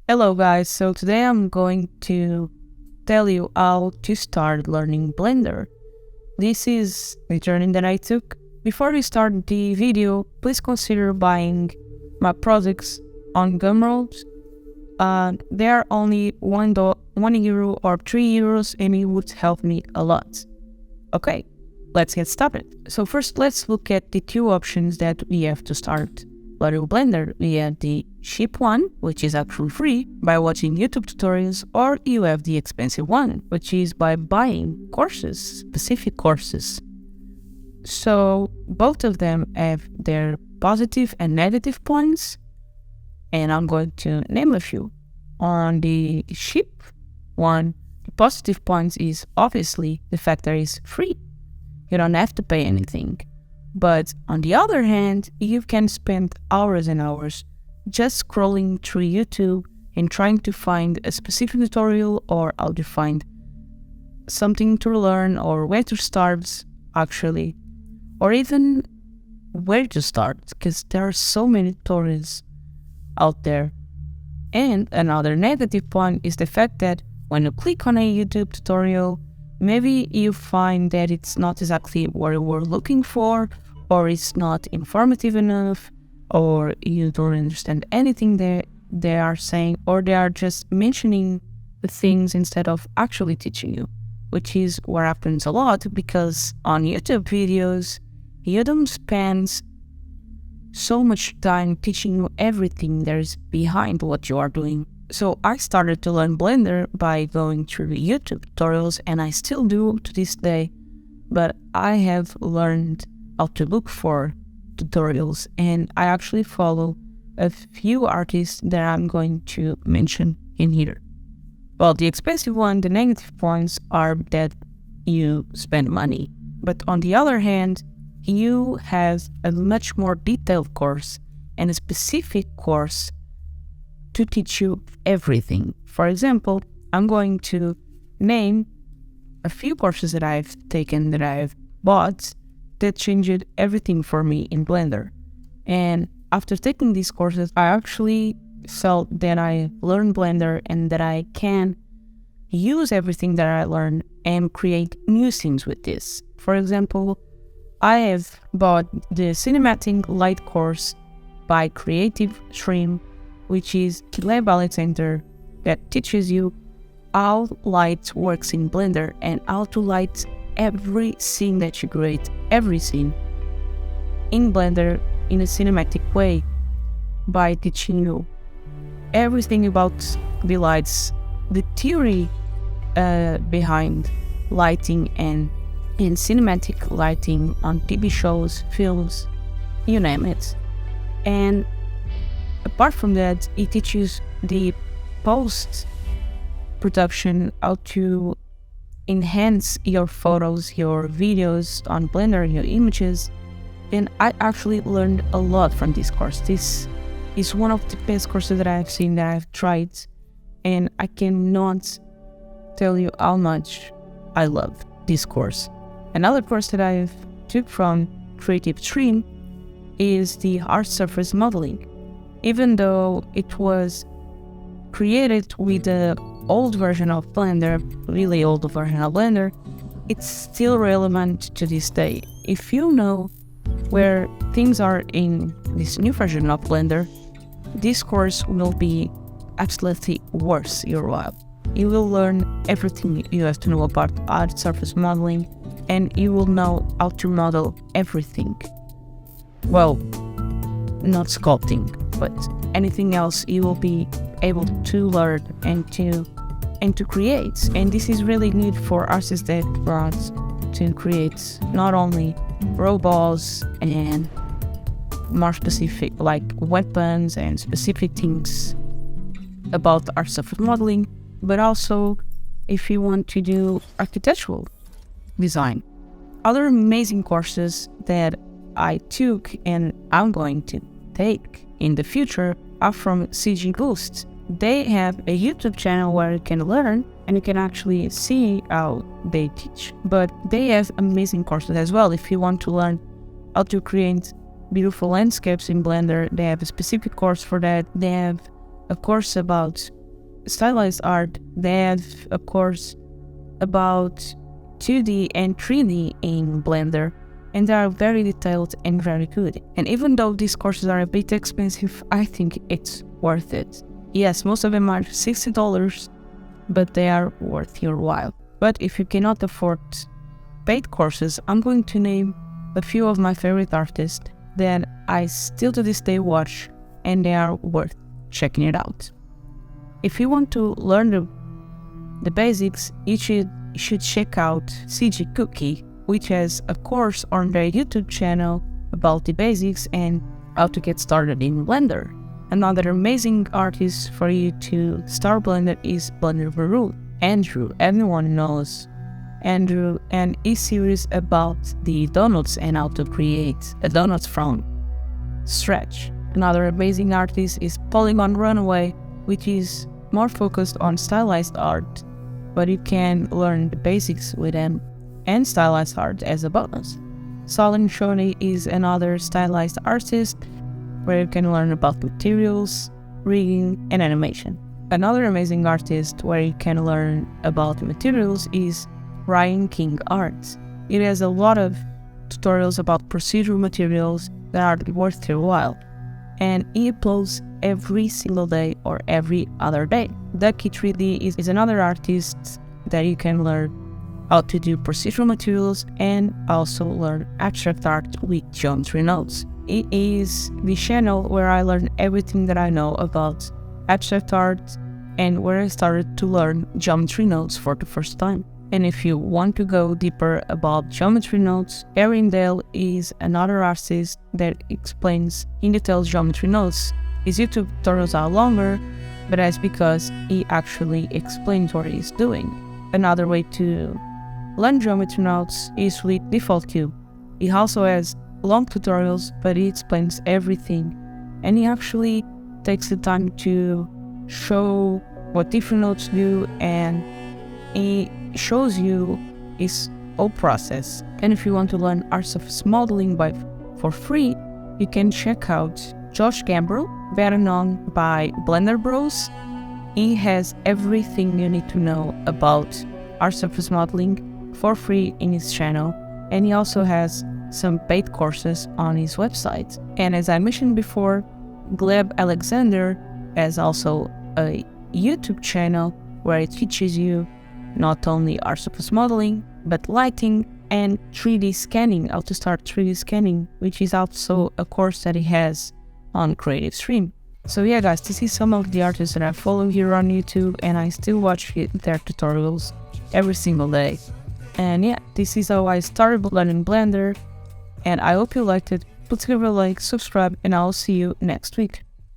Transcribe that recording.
Hello guys, so today I'm going to tell you how to start learning Blender. This is the journey that I took. Before we start the video, please consider buying my products on Gumroad. They are only €1 or €3 and it would help me a lot. Okay, let's get started. So first let's look at the two options that we have to start learning Blender. We have the cheap one, which is actually free by watching YouTube tutorials, or you have the expensive one, which is by buying courses, specific courses. So both of them have their positive and negative points, and I'm going to name a few. On the cheap one, the positive points is obviously the fact that it's free. You don't have to pay anything. But on the other hand, you can spend hours and hours just scrolling through YouTube and trying to find a specific tutorial or how to find something to learn or where to start actually, or even where to start, because there are so many tutorials out there. And another negative point is the fact that when you click on a YouTube tutorial, maybe you find that it's not exactly what you were looking for, or it's not informative enough, or you don't understand anything that they are saying, or they are just mentioning the things instead of actually teaching you, which is what happens a lot because on YouTube videos, you don't spend so much time teaching you everything there's behind what you are doing. So I started to learn Blender by going through YouTube tutorials, and I still do to this day, but I have learned how to look for tutorials, and I actually follow a few artists that I'm going to mention in here. Well, the expensive one, the negative points are that you spend money, but on the other hand, you have a much more detailed course and a specific course to teach you everything. For example, I'm going to name a few courses that I've taken, that I've bought, that changed everything for me in Blender. And after taking these courses, I actually felt that I learned Blender and that I can use everything that I learned and create new scenes with this. For example, I have bought the Cinematic Light course by Creative Stream, which is a Lab Alexander that teaches you how light works in Blender and how to light every scene that you create, every scene in Blender in a cinematic way, by teaching you everything about the lights, the theory behind lighting and cinematic lighting on TV shows, films, you name it. And apart from that, it teaches the post-production, how to enhance your photos, your videos on Blender, your images. And I actually learned a lot from this course. This is one of the best courses that I've seen, that I've tried, and I cannot tell you how much I love this course. Another course that I've took from Creative Stream is the Art Surface Modeling. Even though it was created with the old version of Blender, really old version of Blender, it's still relevant to this day. If you know where things are in this new version of Blender, this course will be absolutely worth your while. You will learn everything you have to know about art surface modeling, and you will know how to model everything. Well, not sculpting, but anything else you will be able to learn and to create. And this is really good for artists that want to create not only robots and more specific like weapons and specific things about art surface modeling, but also if you want to do architectural design. Other amazing courses that I took and I'm going to take in the future are from CGBOOST. They have a YouTube channel where you can learn and you can actually see how they teach. But they have amazing courses as well. If you want to learn how to create beautiful landscapes in Blender, they have a specific course for that. They have a course about stylized art, they have a course about 2D and 3D in Blender, and they are very detailed and very good. And even though these courses are a bit expensive, I think it's worth it. Yes, most of them are $60, but they are worth your while. But if you cannot afford paid courses, I'm going to name a few of my favorite artists that I still to this day watch, and they are worth checking it out. If you want to learn the basics, you should check out CGBOOST, which has a course on their YouTube channel about the basics and how to get started in Blender. Another amazing artist for you to start Blender is Blender Guru. Andrew, everyone knows Andrew, and his series about the donuts and how to create a donut from scratch. Another amazing artist is Polygon Runaway, which is more focused on stylized art, but you can learn the basics with him and stylized art as a bonus. Solin Shoney is another stylized artist where you can learn about materials, rigging, and animation. Another amazing artist where you can learn about materials is Ryan King Art. It has a lot of tutorials about procedural materials that are worth your while, and he uploads every single day or every other day. Ducky 3D is another artist that you can learn how to do procedural materials and also learn abstract art with geometry nodes. It is the channel where I learn everything that I know about abstract art and where I started to learn geometry nodes for the first time. And if you want to go deeper about geometry nodes, Erin Dale is another artist that explains in detail geometry nodes. His YouTube tutorials are longer, but that's because he actually explains what he's doing. Another way to learn geometry nodes is with Default Cube. He also has long tutorials, but he explains everything, and he actually takes the time to show what different nodes do, and he shows you his whole process. And if you want to learn art surface modeling for free, you can check out Josh Gambrell, better known by Blender Bros. He has everything you need to know about art surface modeling for free in his channel, and he also has some paid courses on his website. And as I mentioned before, Gleb Alexander has also a YouTube channel where it teaches you not only art surface modeling, but lighting and 3D scanning, how to start 3D scanning, which is also a course that he has on Creative Stream. So yeah guys, this is some of the artists that I follow here on YouTube, and I still watch their tutorials every single day. And yeah, this is how I started learning Blender, and I hope you liked it. Please give it a like, subscribe, and I'll see you next week.